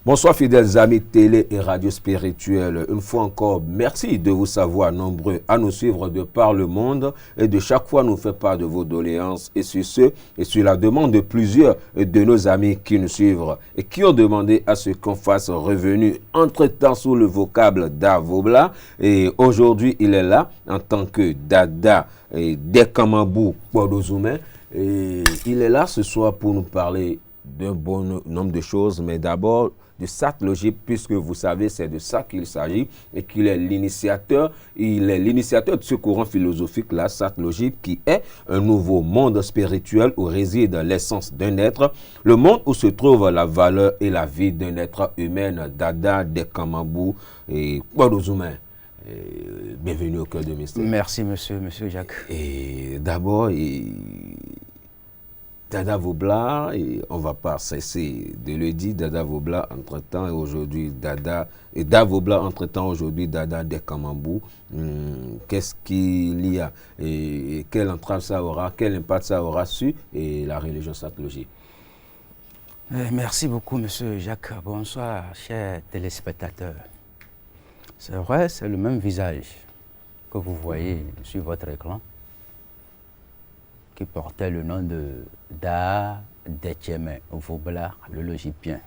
Bonsoir fidèles amis télé et radio spirituels. Une fois encore, merci de vous savoir nombreux à nous suivre de par le monde et de chaque fois nous faire part de vos doléances. Et sur ce, et sur la demande de plusieurs de nos amis qui nous suivent et qui ont demandé à ce qu'on fasse revenu entre-temps sous le vocable d'Avobla. Et aujourd'hui, il est là en tant que Dada et Dekamambou Podozoumen. Et il est là ce soir pour nous parler d'un bon nombre de choses, mais d'abord de Sat-Logip, puisque vous savez, c'est de ça qu'il s'agit et qu'il est l'initiateur. Il est l'initiateur de ce courant philosophique, là, Sat-Logip, qui est un nouveau monde spirituel où réside l'essence d'un être, le monde où se trouve la valeur et la vie d'un être humain. Dada Dekamambou et Podozoumen. Bienvenue au cœur de Mystère. Merci, monsieur Jacques. Et d'abord, Dada Vobla, et on ne va pas cesser de le dire, Dada Vobla entre-temps et aujourd'hui Dada, et Davobla entre-temps aujourd'hui Dada Dekamambou. Qu'est-ce qu'il y a et quelle entrave ça aura, quel impact ça aura sur et la religion Sat-Logip? Merci beaucoup, monsieur Jacques. Bonsoir, chers téléspectateurs. C'est vrai, c'est le même visage que vous voyez sur votre écran, qui portait le nom de Da Dekamambou Vobla, le logipien,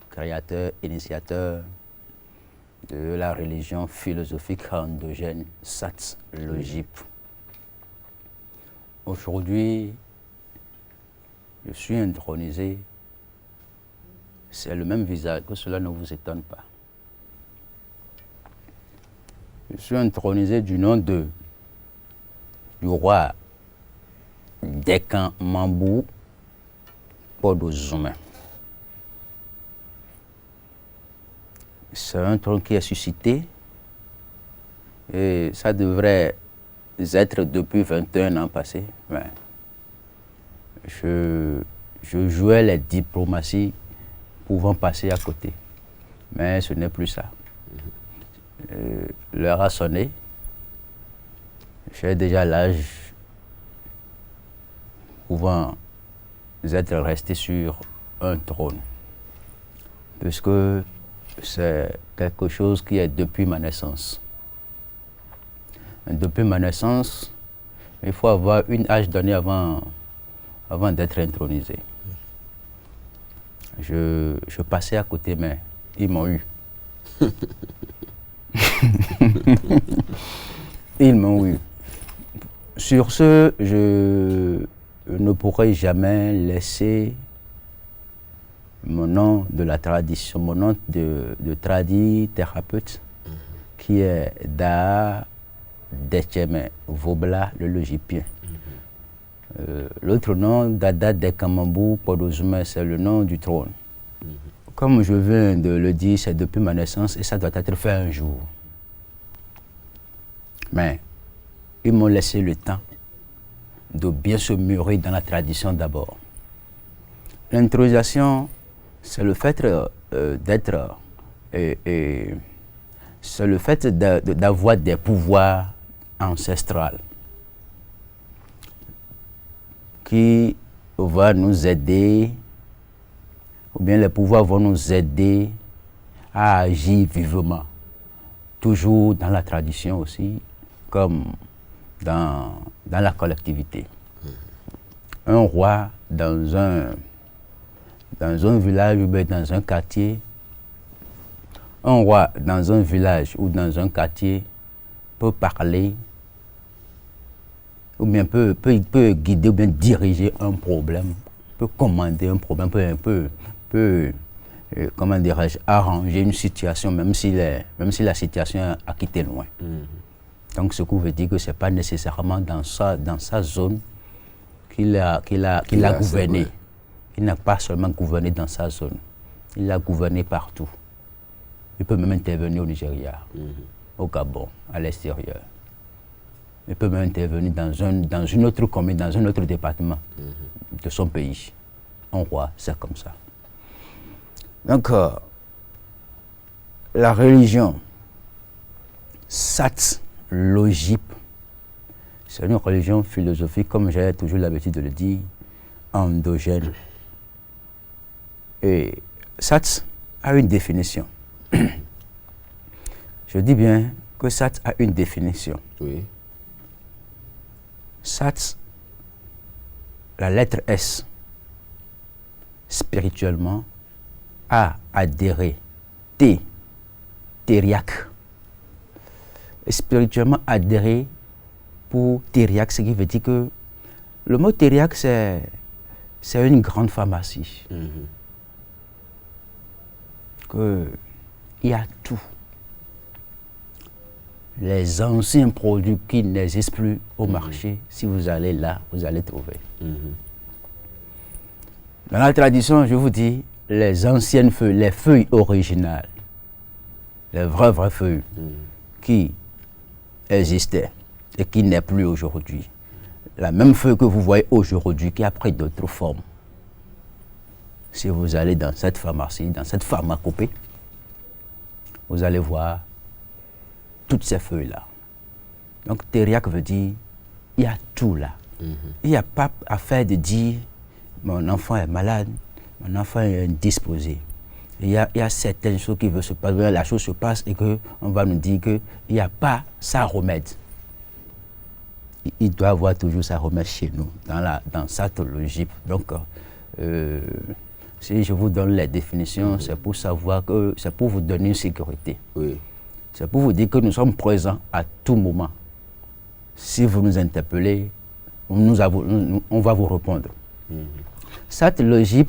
créateur, initiateur de la religion philosophique endogène Sat-Logip. Aujourd'hui, je suis intronisé, c'est le même visage, que cela ne vous étonne pas. Je suis intronisé du nom du roi Dekamambou Podozoumen. C'est un trône qui est suscité et ça devrait être depuis 21 ans passés. Mais je jouais les diplomaties pouvant passer à côté, mais ce n'est plus ça. L'heure a sonné, j'ai déjà l'âge pouvant être resté sur un trône, puisque c'est quelque chose qui est depuis ma naissance. Depuis ma naissance, il faut avoir une âge donnée avant d'être intronisé. Je passais à côté, mais ils m'ont eu. Ils m'ont eu. Sur ce, je ne pourrai jamais laisser mon nom de la tradition, mon nom de thérapeute, qui est Da Dekamambou Vobla, le logipien. L'autre nom, Dada Dekamambou Podozoumen, c'est le nom du trône. Comme je viens de le dire, c'est depuis ma naissance et ça doit être fait un jour. Mais ils m'ont laissé le temps de bien se mûrir dans la tradition d'abord. L'intronisation, c'est le fait d'être, c'est le fait d'avoir des pouvoirs ancestraux qui vont nous aider, ou bien les pouvoirs vont nous aider à agir vivement, toujours dans la tradition aussi, comme dans la collectivité. Un roi dans un village ou bien dans un quartier, un roi dans un village ou dans un quartier peut parler, ou bien peut guider ou bien diriger un problème, peut commander un problème, peut comment dirais-je, arranger une situation, même si la situation a quitté loin. Donc ce qui veut dire que ce n'est pas nécessairement dans sa zone qu'il a gouverné. Il n'a pas seulement gouverné dans sa zone, il a gouverné partout. Il peut même intervenir au Nigeria, au Gabon, à l'extérieur. Il peut même intervenir dans une autre commune, dans un autre département de son pays. Un roi, c'est comme ça. Donc, la religion Sat Logip, c'est une religion philosophique, comme j'ai toujours l'habitude de le dire, endogène. Et Sat a une définition. Je dis bien que Sat a une définition. Oui. Sat, la lettre S, spirituellement, a adhéré. T, Teriak. Spirituellement adhéré pour Teriak, ce qui veut dire que le mot Teriak, c'est une grande pharmacie. Il y a tout. Les anciens produits qui n'existent plus au marché, si vous allez là, vous allez trouver. Dans la tradition, je vous dis, les anciennes feuilles, les feuilles originales, les vraies feuilles qui existaient et qui n'est plus aujourd'hui. La même feuille que vous voyez aujourd'hui qui a pris d'autres formes. Si vous allez dans cette pharmacie, dans cette pharmacopée, vous allez voir toutes ces feuilles-là. Donc, Teriak veut dire, il y a tout là. Il n'y a pas affaire de dire, mon enfant est malade, mon enfant est indisposé. Il y a certaines choses qui veulent se passer, la chose se passe et qu'on va nous dire qu'il n'y a pas sa remède. Il doit avoir toujours sa remède chez nous, dans sa théologie. Donc, si je vous donne les définitions, c'est pour savoir que, c'est pour vous donner une sécurité. Oui. C'est pour vous dire que nous sommes présents à tout moment. Si vous nous interpellez, on va vous répondre. Cette logique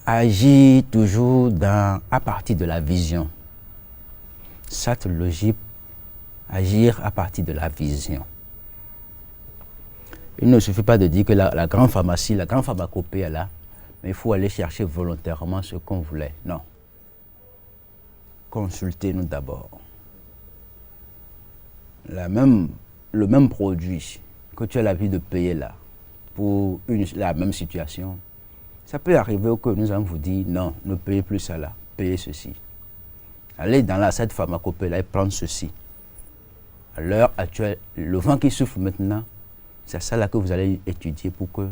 agit toujours à partir de la vision. Cette logique agir à partir de la vision. Il ne suffit pas de dire que la grande pharmacie, la grande pharmacopée est là, mais il faut aller chercher volontairement ce qu'on voulait. Non. Consultez-nous d'abord. Le même produit que tu as l'habitude de payer là, pour la même situation, ça peut arriver que nous allons vous dire non, ne payez plus ça là, payez ceci. Allez dans cette pharmacopée là et prendre ceci. À l'heure actuelle, le vent qui souffle maintenant, c'est ça là que vous allez étudier pour que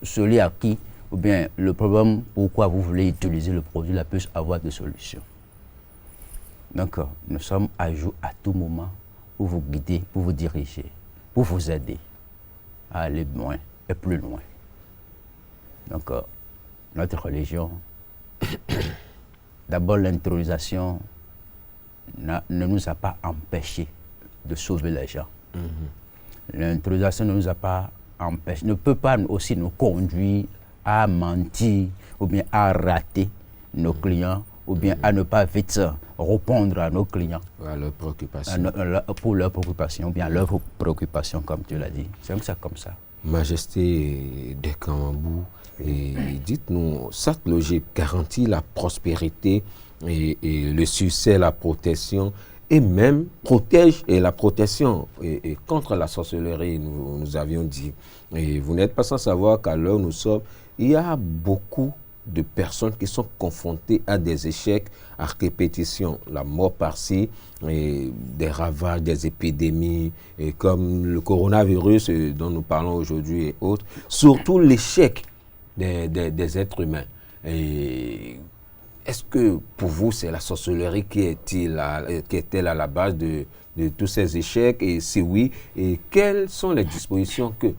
celui à qui, ou bien le problème pourquoi vous voulez utiliser le produit là puisse avoir des solutions. Donc, nous sommes à jour à tout moment pour vous guider, pour vous diriger, pour vous aider à aller loin et plus loin. Donc, notre religion, d'abord l'intronisation ne nous a pas empêché de sauver les gens. L'intronisation ne nous a pas empêché, ne peut pas aussi nous conduire à mentir ou bien à rater nos clients ou bien à ne pas vite répondre à nos clients. À leurs préoccupations. Pour leurs préoccupations, ou bien leurs préoccupations, comme tu l'as dit. C'est comme ça. Majesté de Kamambou, dites-nous, cette logique garantit la prospérité et le succès, la protection, et même protège la protection et contre la sorcellerie, nous avions dit. Et vous n'êtes pas sans savoir qu'à l'heure où nous sommes, il y a beaucoup de personnes qui sont confrontées à des échecs à répétition, la mort par-ci, des ravages, des épidémies, et comme le coronavirus dont nous parlons aujourd'hui et autres, surtout l'échec des êtres humains. Est-ce que pour vous, c'est la sorcellerie qui est-elle à la base de tous ces échecs? Et si oui, et quelles sont les dispositions que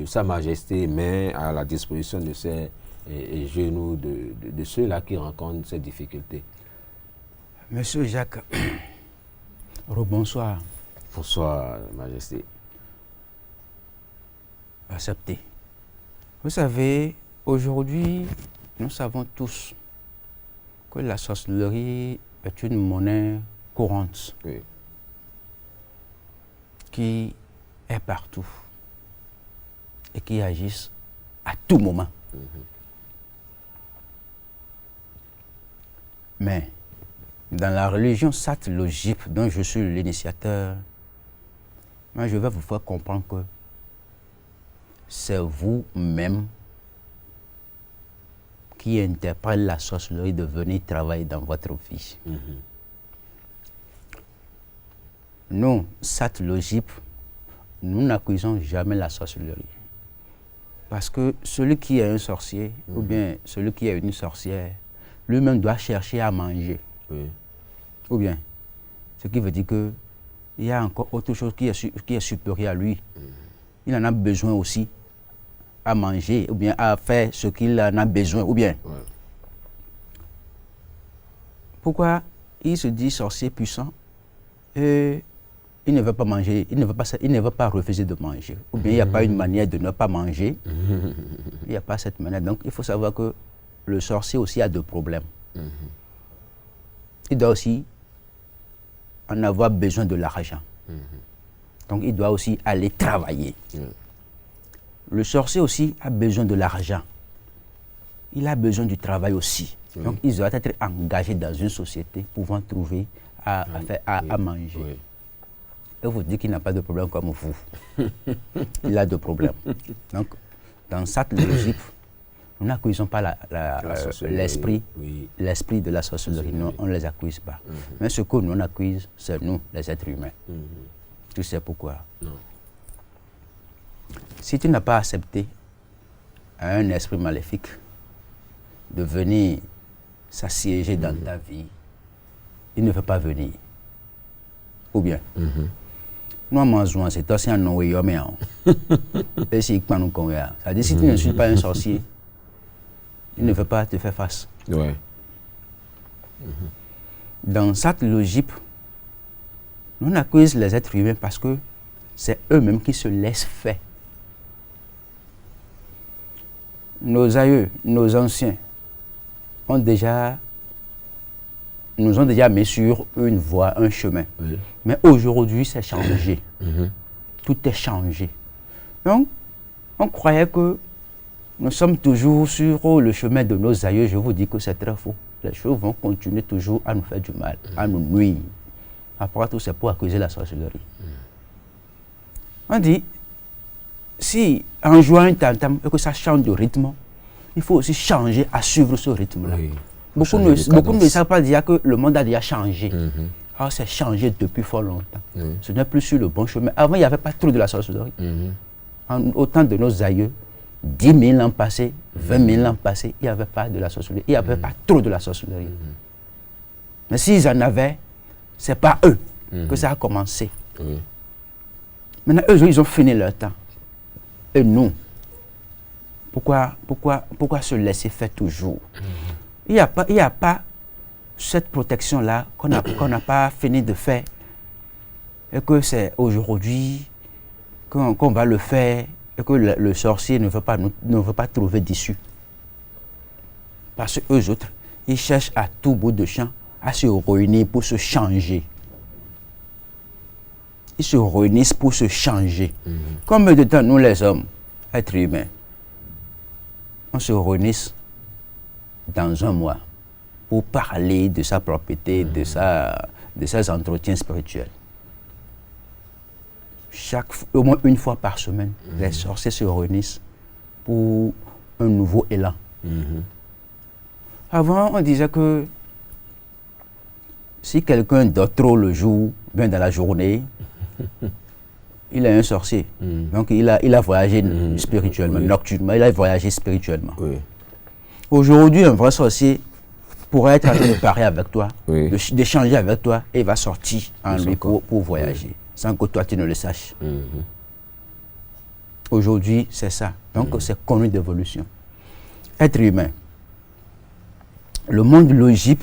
Sa Majesté met à la disposition de ces genoux, de ceux-là qui rencontrent ces difficultés? Monsieur Jacques, rebonsoir. Bonsoir, Majesté. Accepté. Vous savez, aujourd'hui, nous savons tous que la sorcellerie est une monnaie courante qui est partout et qui agit à tout moment. Mais dans la religion Sat Logip, dont je suis l'initiateur, moi je vais vous faire comprendre que c'est vous-même qui interprètent la sorcellerie de venir travailler dans votre vie. Nous, Sat Logip, nous n'accusons jamais la sorcellerie. Parce que celui qui est un sorcier, ou bien celui qui est une sorcière, lui-même doit chercher à manger. Ou bien, ce qui veut dire qu'il y a encore autre chose qui est supérieur à lui. Il en a besoin aussi à manger, ou bien à faire ce qu'il en a besoin, ou bien. Pourquoi il se dit sorcier puissant et il ne veut pas manger, il ne veut pas refuser de manger. Ou bien il n'y a pas une manière de ne pas manger. Il n'y a pas cette manière. Donc il faut savoir que le sorcier aussi a des problèmes. Il doit aussi en avoir besoin de l'argent. Donc il doit aussi aller travailler. Le sorcier aussi a besoin de l'argent. Il a besoin du travail aussi. Donc il doit être engagé dans une société pouvant trouver à manger. Et vous dites qu'il n'a pas de problème comme vous. Il a des problèmes. Donc, dans cette logique, nous n'accusons pas l'esprit de la sorcellerie. Non, on ne les accuse pas. Mais ce que nous on accuse, c'est nous, les êtres humains. Tu sais pourquoi? Non. Si tu n'as pas accepté à un esprit maléfique de venir s'assiéger dans ta vie, il ne veut pas venir. Ou bien, nous mangeons, c'est aussi un nom. Et si ça dit, si tu ne suis pas un sorcier, il ne veut pas te faire face. Dans cette logique, nous accusons les êtres humains parce que c'est eux-mêmes qui se laissent faire. Nos aïeux, nos anciens, nous ont déjà mis sur une voie, un chemin. Mais aujourd'hui, c'est changé. Tout est changé. Donc, on croyait que nous sommes toujours sur le chemin de nos aïeux. Je vous dis que c'est très faux. Les choses vont continuer toujours à nous faire du mal, à nous nuire. Après tout, c'est pour accuser la sorcellerie. On dit, si en jouant un tam-tam et que ça change de rythme, il faut aussi changer à suivre ce rythme-là. Beaucoup ne savent pas dire que le monde a déjà changé. Alors c'est changé depuis fort longtemps. Ce n'est plus sur le bon chemin. Avant, il n'y avait pas trop de la sorcellerie. Au temps de nos aïeux, 10 000 ans passés, 20 000 ans passés, il n'y avait pas de la sorcellerie. Il n'y avait pas trop de la sorcellerie. Mais s'ils en avaient, ce n'est pas eux que ça a commencé. Maintenant, eux, ils ont fini leur temps. Et nous, pourquoi se laisser faire toujours? Il n'y a pas cette protection-là qu'on n'a pas fini de faire. Et que c'est aujourd'hui qu'on va le faire et que le sorcier ne veut pas trouver d'issue. Parce qu'eux autres, ils cherchent à tout bout de champ à se réunir pour se changer. Ils se réunissent pour se changer. Combien de temps nous les hommes, êtres humains, on se réunit dans un mois pour parler de sa propriété, de ses entretiens spirituels. Au moins une fois par semaine, les sorciers se réunissent pour un nouveau élan. Avant, on disait que si quelqu'un dort trop le jour, bien dans la journée, il est un sorcier. Donc il a voyagé spirituellement, nocturnement, il a voyagé spirituellement. Aujourd'hui, un vrai sorcier pourrait être en train de parler avec toi, d'échanger avec toi, et il va sortir en lui pour voyager, sans que toi tu ne le saches. Aujourd'hui, c'est ça. Donc c'est connu d'évolution. Être humain. Le monde logique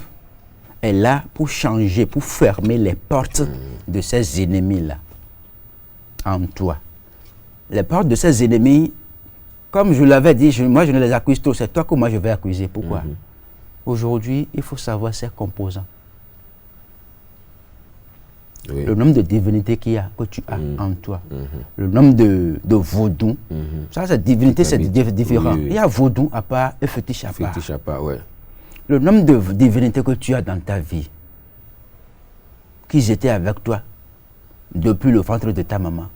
est là pour changer, pour fermer les portes de ces ennemis-là en toi. Les portes de ces ennemis, comme je l'avais dit, moi je ne les accuse trop, c'est toi que moi je vais accuser. Pourquoi? Aujourd'hui, il faut savoir ces composants. Le nombre de divinités que tu as en toi. Le nombre de vaudou. Ça, c'est divinité, c'est différent. Il y a vaudou à part et fétiche à part. Le nombre de divinités que tu as dans ta vie, qui étaient avec toi depuis le ventre de ta maman.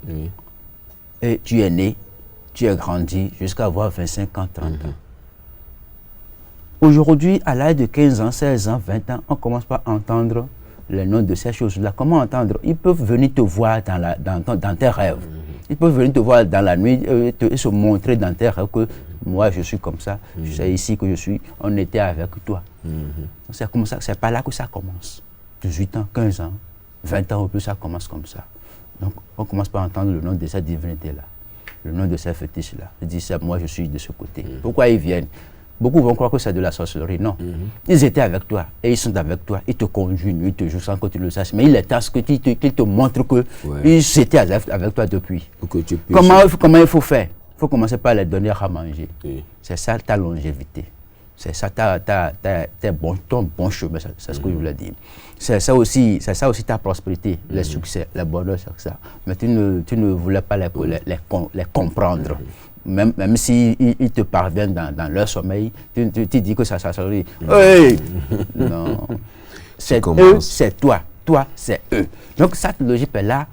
Et tu es né, tu es grandi jusqu'à avoir 25 ans, 30 ans. Aujourd'hui, à l'âge de 15 ans, 16 ans, 20 ans, on commence par entendre les noms de ces choses-là. Comment entendre? Ils peuvent venir te voir dans tes rêves. Ils peuvent venir te voir dans la nuit et se montrer dans tes rêves que moi, je suis comme ça, c'est ici que je suis, on était avec toi. C'est comme ça, c'est pas là que ça commence. 18 ans, 15 ans, 20 ans ou plus, ça commence comme ça. Donc, on commence par entendre le nom de cette divinité-là, le nom de ces fétiches-là. Ils disent, moi, je suis de ce côté. Pourquoi ils viennent? Beaucoup vont croire que c'est de la sorcellerie. Non. Ils étaient avec toi et ils sont avec toi. Ils te conduisent, ils te jouent sans que tu le saches. Mais il est temps qu'ils te montrent qu'ils étaient avec toi depuis. Comment il faut faire? Il faut commencer par les donner à manger. C'est ça ta longévité. C'est ça ton bon chemin. C'est ce que je voulais dire. C'est ça aussi ta prospérité, les succès, les bonheurs, c'est ça. Mais tu ne voulais pas les comprendre. Même s'ils te parviennent dans leur sommeil, tu dis que ça sortit. Hey! Non. C'est eux, c'est toi. Toi, c'est eux. Donc, cette logique est là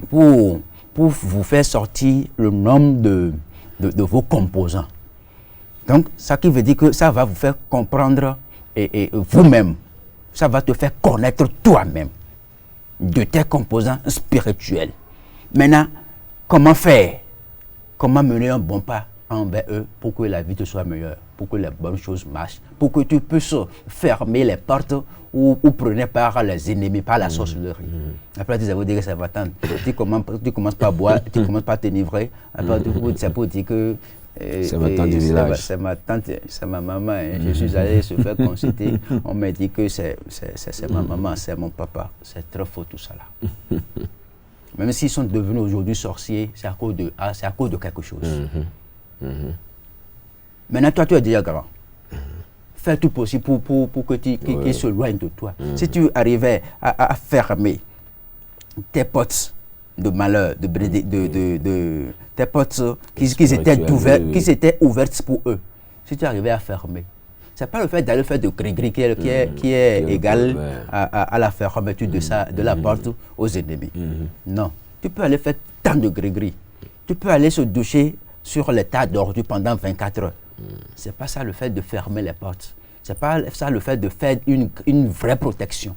pour vous faire sortir le nombre de vos composants. Donc, ça qui veut dire que ça va vous faire comprendre et vous-même. Ça va te faire connaître toi-même de tes composants spirituels. Maintenant, comment faire? Comment mener un bon pas envers eux pour que la vie te soit meilleure, pour que les bonnes choses marchent, pour que tu puisses fermer les portes ou prendre par les ennemis, par la sorcellerie. Après, tu vas dire que c'est ma tante. Tu commences par boire, tu commences par t'enivrer. Après, c'est pour dire que c'est ma tante du village. C'est ma tante, c'est ma maman. Je suis allé se faire consulter. On m'a dit que c'est ma maman, c'est mon papa. C'est très faux tout ça là. Même s'ils sont devenus aujourd'hui sorciers, c'est à cause de quelque chose. Maintenant, toi, tu es déjà grand. Fais tout possible pour qu'ils s'éloignent de toi. Si tu arrivais à fermer tes portes de malheur, tes portes qui étaient ouvertes pour eux, si tu arrivais à fermer, c'est pas le fait d'aller faire de gris-gris qui est égal à la fermeture de la porte aux ennemis. Non. Tu peux aller faire tant de gris-gris. Tu peux aller se doucher sur les tas d'ordures pendant 24 heures. C'est pas ça le fait de fermer les portes. C'est pas ça le fait de faire une vraie protection.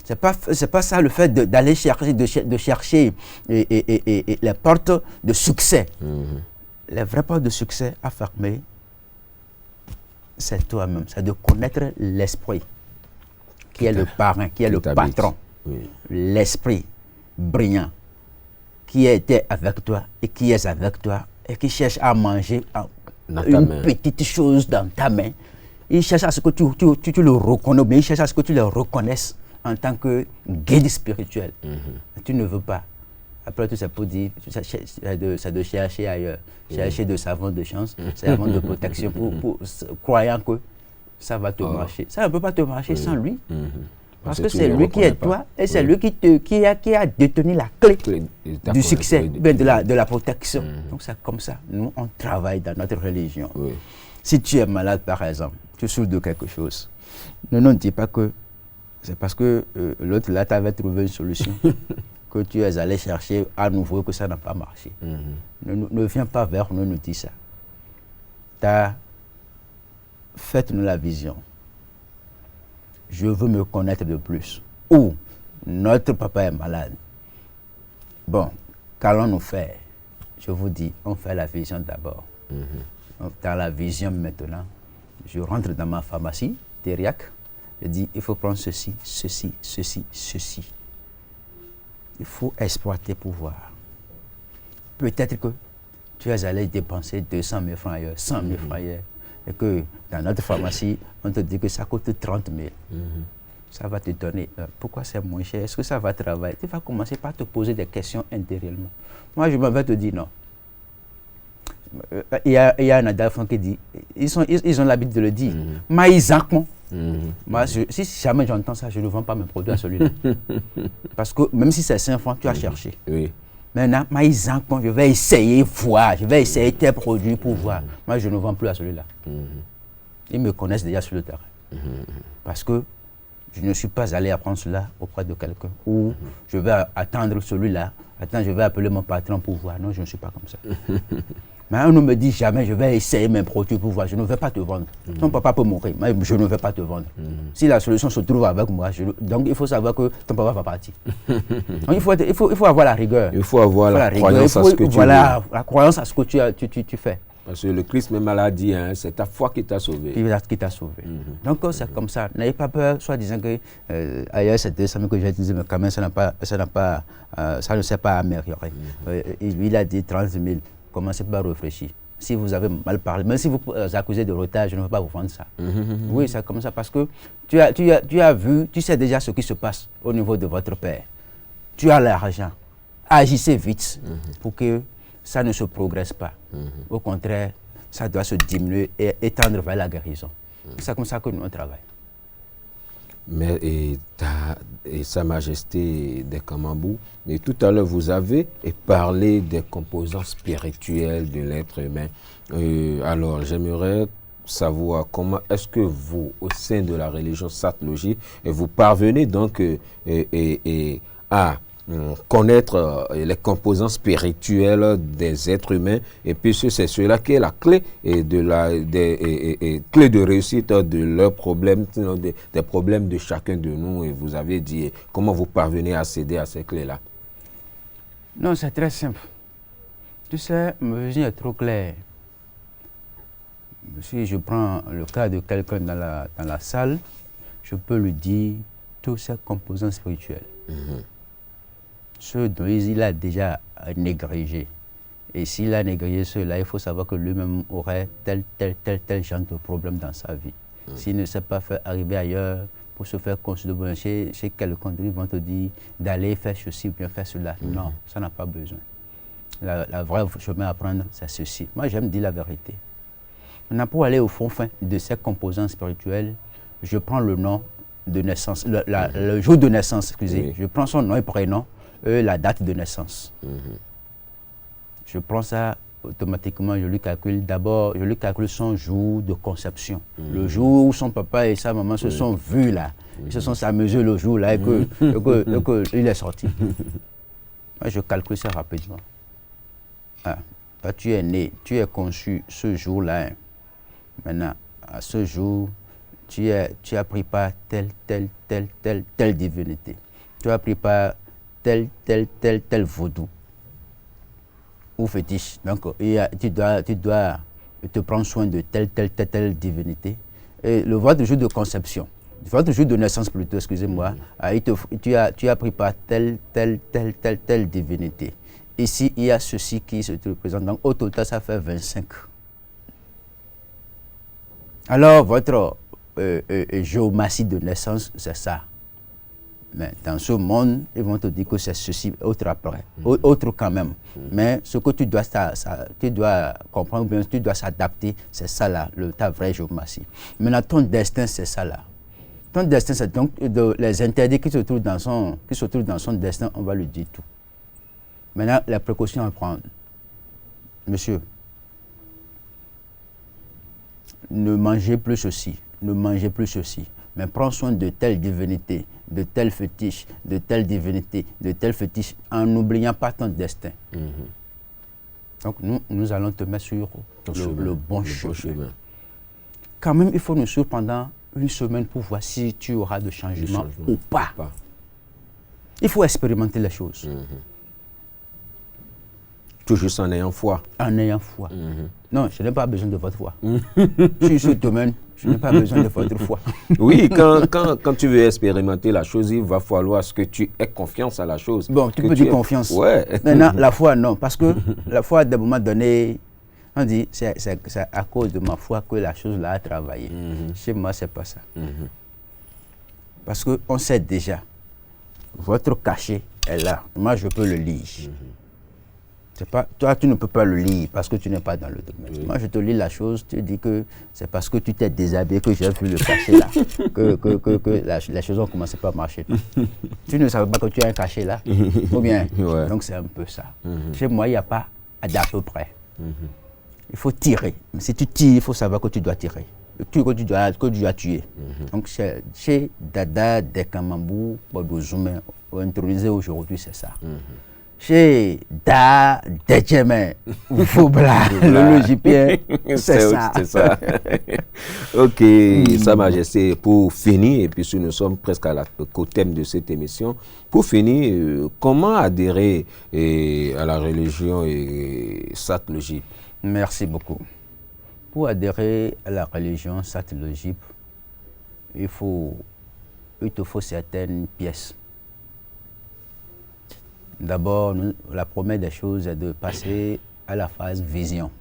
C'est pas ça le fait d'aller chercher, de chercher les portes de succès. Les vraies portes de succès à fermer, c'est toi-même, c'est de connaître l'esprit qui est le parrain, qui est le patron, l'esprit brillant qui était avec toi et qui est avec toi et qui cherche à manger une petite chose dans ta main. Il cherche à ce que tu le reconnais, mais il cherche à ce que tu le reconnaisses en tant que guide spirituel. Tu ne veux pas. Après tout, c'est pour dire, c'est de chercher ailleurs, chercher de savons de chance, savons de protection, croyant que ça va te marcher. Ça ne peut pas te marcher sans lui. Parce que c'est lui qui est toi et c'est lui qui a détenu la clé du succès, de la protection. Donc c'est comme ça. Nous, on travaille dans notre religion. Si tu es malade, par exemple, tu souffres de quelque chose, ne dis pas que c'est parce que l'autre là t'avait trouvé une solution que tu es allé chercher à nouveau que ça n'a pas marché. Ne viens pas vers nous dire ça. Faites-nous la vision. Je veux me connaître de plus. Ou notre papa est malade. Bon, qu'allons-nous faire? Je vous dis, on fait la vision d'abord. Dans la vision maintenant, je rentre dans ma pharmacie, Thériac, je dis, il faut prendre ceci, ceci, ceci, ceci. Il faut exploiter pour voir. Peut-être que tu es allé dépenser 200 000 francs ailleurs, 100 000 francs ailleurs, et que dans notre pharmacie, on te dit que ça coûte 30 000. Ça va te donner, pourquoi c'est moins cher? Est-ce que ça va travailler? Tu vas commencer par te poser des questions intérieurement. Moi, je m'en vais te dire non. Il y a un adage qui dit, ils ont l'habitude de le dire, maïzakon. Moi, si jamais j'entends ça, je ne vends pas mes produits à celui-là. Parce que même si c'est 5 francs, tu as cherché. Maintenant, maïzakon, je vais essayer voir, je vais essayer tes produits pour voir. Moi, je ne vends plus à celui-là. Ils me connaissent déjà sur le terrain. Parce que je ne suis pas allé apprendre cela auprès de quelqu'un. Ou je vais attendre celui-là. Attends, je vais appeler mon patron pour voir. Non, je ne suis pas comme ça. Mais on ne me dit jamais, je vais essayer mes produits pour voir, je ne vais pas te vendre. Ton papa peut mourir, mais je ne vais pas te vendre. Si la solution se trouve avec moi, donc il faut savoir que ton papa va partir. Donc, il faut avoir la rigueur. Il faut avoir la croyance à ce que tu fais. La croyance à ce que tu fais. Parce que le Christ même l'a dit, hein, c'est ta foi qui t'a sauvé. Qui t'a sauvé. Donc c'est comme ça. N'ayez pas peur, soit disant que ailleurs c'est 200 000 que j'ai dit, mais quand même ça ne s'est pas amélioré. Il a dit 30 000. Commencez par réfléchir. Si vous avez mal parlé, même si vous accusez de retard, je ne veux pas vous vendre ça. Oui, c'est comme ça parce que tu as vu, tu sais déjà ce qui se passe au niveau de votre père. Tu as l'argent. Agissez vite pour que ça ne se progresse pas. Au contraire, ça doit se diminuer et tendre vers la guérison. C'est comme ça que nous on travaille. Mais Sa Majesté des Kamambous, mais tout à l'heure vous avez parlé des composants spirituels de l'être humain. Alors j'aimerais savoir comment est-ce que vous, au sein de la religion Satologie, vous parvenez donc à connaître les composants spirituels des êtres humains, et puis c'est cela qui est la clé clé de réussite de leurs problèmes, des problèmes de chacun de nous. Et vous avez dit comment vous parvenez à accéder à ces clés-là. Non, c'est très simple. Tu sais, ma vision est trop claire. Si je prends le cas de quelqu'un dans la salle, je peux lui dire tous ces composants spirituels. Ceux dont il a déjà négligé. Et s'il a négligé ceux-là, il faut savoir que lui-même aurait tel genre de problème dans sa vie. S'il ne s'est pas fait arriver ailleurs pour se faire considérer chez quelqu'un, ils vont te dire d'aller faire ceci ou bien faire cela. Non, ça n'a pas besoin. La vraie chemin à prendre, c'est ceci. Moi, j'aime dire la vérité. Maintenant, pour aller au fond fin de ces composants spirituels, je prends le nom de naissance, le jour de naissance, excusez. Je prends son nom et prénom, la date de naissance. Je prends ça automatiquement, je lui calcule d'abord, je lui calcule son jour de conception. Le jour où son papa et sa maman se sont vus là, ils se sont amusés le jour là et qu'il est sorti. Moi, je calcule ça rapidement. Ah, toi, tu es né, tu es conçu ce jour-là. Maintenant, à ce jour, tu as pris part telle divinité. Tu as pris part tel vaudou ou fétiche. Donc, tu dois te prendre soin de telle divinité. Et votre jour de conception, votre jour de naissance plutôt, excusez-moi, tu as pris part telle divinité. Ici, il y a ceci qui se représente. Donc, au total, ça fait 25. Alors, votre géomatie de naissance, c'est ça. Mais dans ce monde, ils vont te dire que c'est ceci, autre après, autre quand même. Mais ce que tu dois comprendre, bien, tu dois s'adapter, c'est ça là, ta vraie géomatie. Maintenant, ton destin, c'est ça là. Ton destin, c'est donc les interdits qui se trouvent dans son destin, on va lui dire tout. Maintenant, la précaution à prendre. Monsieur, ne mangez plus ceci, ne mangez plus ceci, mais prends soin de telle divinité, de tel fétiche, de telle divinité, de tel fétiche, en n'oubliant pas ton destin. Donc nous allons te mettre sur le bon chemin. Quand même, il faut nous suivre pendant une semaine pour voir si tu auras de changement ou pas. Il faut expérimenter les choses. Tout juste en ayant foi. En ayant foi. Non, je n'ai pas besoin de votre foi. Je suis sur ce domaine, je n'ai pas besoin de votre foi. Oui, quand tu veux expérimenter la chose, il va falloir que tu aies confiance à la chose. Bon, tu peux dire confiance. Ouais. Maintenant, la foi, non. Parce que la foi, à un moment donné, on dit, c'est à cause de ma foi que la chose là a travaillé. Chez moi, ce n'est pas ça. Parce qu'on sait déjà, votre cachet est là. Moi, je peux le lire. Toi, tu ne peux pas le lire parce que tu n'es pas dans le domaine. Moi, je te lis la chose, tu dis que c'est parce que tu t'es déshabillé que j'ai vu le cachet là, que les choses ont commencé à marcher. Tu ne savais pas que tu as un cachet là, ou bien. Donc, c'est un peu ça. Chez moi, il n'y a pas d'à peu près. Il faut tirer. Si tu tires, il faut savoir que tu dois tirer. Que tu dois tuer. Donc, chez Dada des Kamambous, introduisé aujourd'hui, c'est ça. chez Da Dejeme, Foubla, le logipien, c'est ça. C'est ça. Ok, Sa Majesté, pour finir, et puis nous sommes presque au thème de cette émission, pour finir, comment adhérer à la religion Sat-Logip? Merci beaucoup. Pour adhérer à la religion Sat-Logip, il te faut certaines pièces. D'abord, la première des choses est de passer à la phase vision.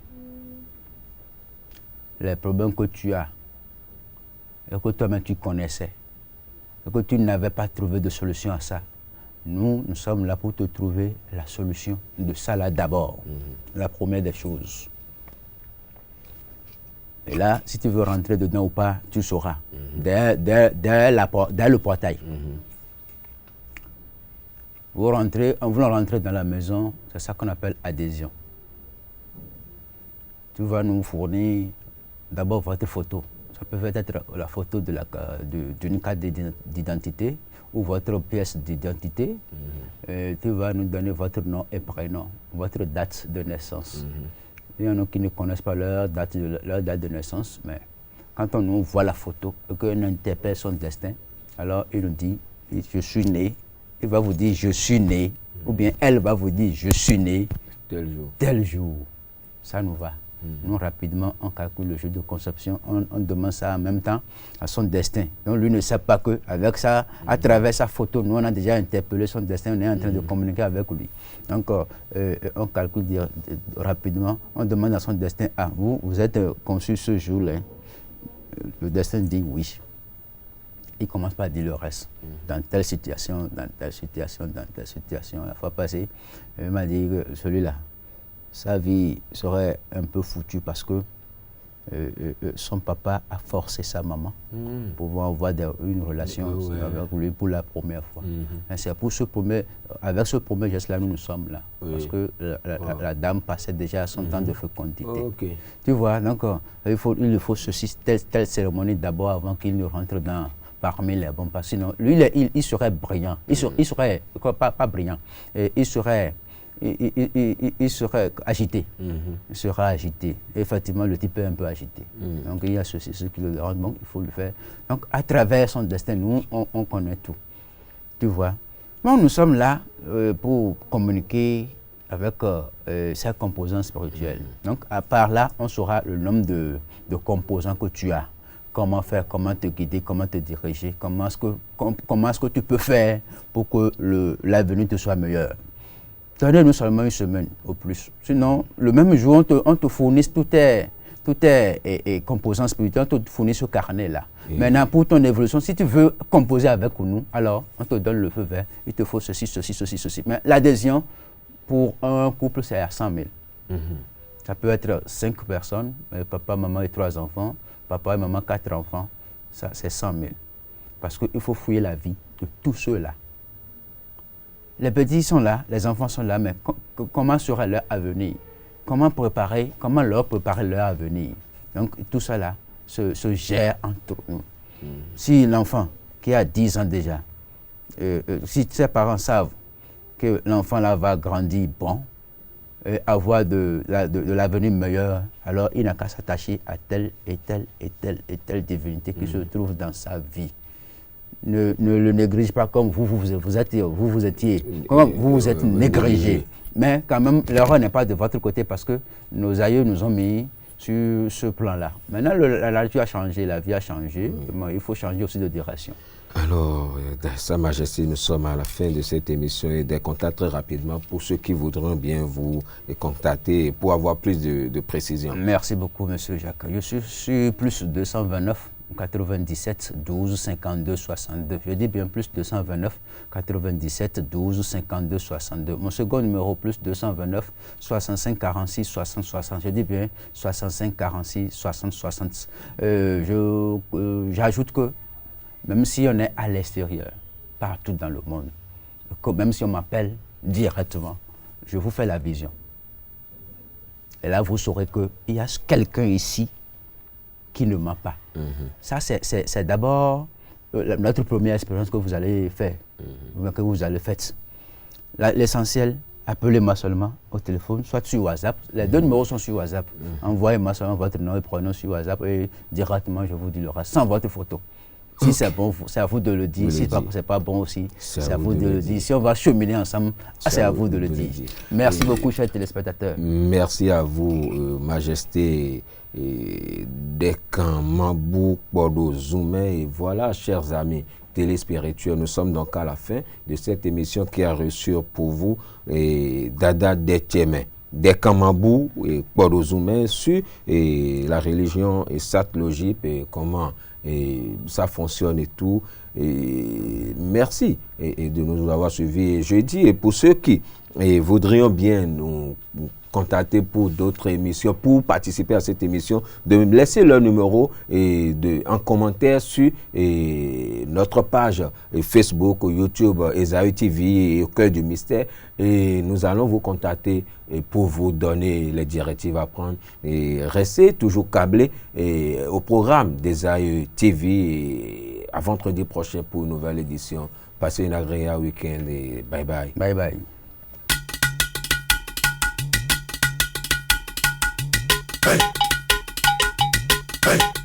Les problèmes que tu as, et que toi-même tu connaissais, et que tu n'avais pas trouvé de solution à ça, nous sommes là pour te trouver la solution de ça là d'abord. La première des choses. Et là, si tu veux rentrer dedans ou pas, tu sauras. Derrière le portail. Vous rentrez, en voulant rentrer dans la maison, c'est ça qu'on appelle adhésion. Tu vas nous fournir d'abord votre photo. Ça peut être la photo d'une carte d'identité ou votre pièce d'identité. Tu vas nous donner votre nom et prénom, votre date de naissance. Il y en a qui ne connaissent pas leur date de naissance, mais quand on nous voit la photo et qu'on interpelle son destin, alors il nous dit « je suis né ». Il va vous dire « je suis né », ou bien elle va vous dire « je suis né tel jour ». Ça nous va. Nous, rapidement, on calcule le jour de conception, on demande ça en même temps à son destin. Donc, lui ne sait pas qu'avec ça, à travers sa photo, nous, on a déjà interpellé son destin, on est en train de communiquer avec lui. Donc, on calcule rapidement, on demande à son destin, « Ah, vous êtes conçu ce jour-là ». Le destin dit « oui ». Il commence par dire le reste. Dans telle situation, dans telle situation, dans telle situation. La fois passée, il m'a dit que celui-là, sa vie serait un peu foutue parce que son papa a forcé sa maman pour pouvoir avoir une relation avec lui pour la première fois. Et c'est pour avec ce premier geste-là, nous sommes là. Parce que la dame passait déjà son temps de fécondité. Tu vois, donc il faut ceci, telle cérémonie d'abord avant qu'il ne rentre parmi les bons pas. Sinon, lui, il serait brillant. Il serait pas brillant. Il serait agité. Il sera agité. Et effectivement, le type est un peu agité. Donc, il y a ce qui le dérange. Bon, il faut le faire. Donc, à travers son destin, nous, on connaît tout. Tu vois. Donc, nous sommes là pour communiquer avec ces composants spirituels. Donc, à part là, on saura le nombre de composants que tu as. Comment faire, comment te guider, comment te diriger, comment est-ce que tu peux faire pour que l'avenir te soit meilleur. Donnez-nous seulement une semaine au plus. Sinon, le même jour, on te fournit tout est composants spirituels, on te fournit ce carnet-là. Maintenant, pour ton évolution, si tu veux composer avec nous, alors on te donne le feu vert. Il te faut ceci, ceci, ceci, ceci. Mais l'adhésion, pour un couple, c'est à 100 000. Ça peut être 5 personnes, papa, maman et 3 enfants. Papa et maman, 4 enfants, ça c'est 100 000. Parce qu'il faut fouiller la vie de tous ceux-là. Les petits sont là, les enfants sont là, mais comment sera leur avenir? Comment leur préparer leur avenir? Donc tout ça là se gère entre nous. Si l'enfant qui a 10 ans déjà, si ses parents savent que l'enfant là va grandir bon, avoir de l'avenir meilleur, alors il n'a qu'à s'attacher à telle et telle et telle et telle divinité qui se trouve dans sa vie. Ne le néglige pas comme vous êtes négligé. Mais quand même, l'erreur n'est pas de votre côté parce que nos aïeux nous ont mis sur ce plan-là. Maintenant, la nature a changé, la vie a changé, il faut changer aussi de direction. Alors, Sa Majesté, nous sommes à la fin de cette émission et des contacts très rapidement pour ceux qui voudront bien vous contacter pour avoir plus de précision. Merci beaucoup, Monsieur Jacques. Je suis sur plus 229 97 12 52 62. Je dis bien plus 229 97 12 52 62. Mon second numéro plus 229 65 46 60 60. Je dis bien 65 46 60 60. J'ajoute que même si on est à l'extérieur, partout dans le monde, même si on m'appelle directement, je vous fais la vision. Et là, vous saurez qu'il y a quelqu'un ici qui ne ment pas. Ça, c'est d'abord notre première expérience que vous allez faire, que vous allez faire. L'essentiel, appelez-moi seulement au téléphone, soit sur WhatsApp. Les deux numéros sont sur WhatsApp. Envoyez-moi seulement votre nom et prénom sur WhatsApp et directement je vous dis le reste, sans votre photo. Si c'est bon, c'est à vous de le dire. Si c'est pas bon aussi, c'est à vous de le dire. Si on va cheminer ensemble, c'est à vous de le dire. Merci beaucoup, chers téléspectateurs. Merci à vous, Majesté Dekamambou Kpodo Zoumé. Et voilà, chers amis téléspirituels, nous sommes donc à la fin de cette émission qui a reçu pour vous Dada Detcheme. Dekamambou et Kpodo Zoumé sur la religion et satlogique et comment ça fonctionne et tout. Et merci de nous avoir suivis jeudi. Et pour ceux qui voudrions bien nous contacter pour d'autres émissions, pour participer à cette émission, de laisser leur numéro en commentaire sur notre page Facebook, YouTube, Esaü TV et Au Cœur du Mystère. Et nous allons vous contacter pour vous donner les directives à prendre. Et restez toujours câblés au programme d'Esaü TV et à vendredi prochain pour une nouvelle édition. Passez une agréable week-end et bye bye. Bye bye. Hey! Hey!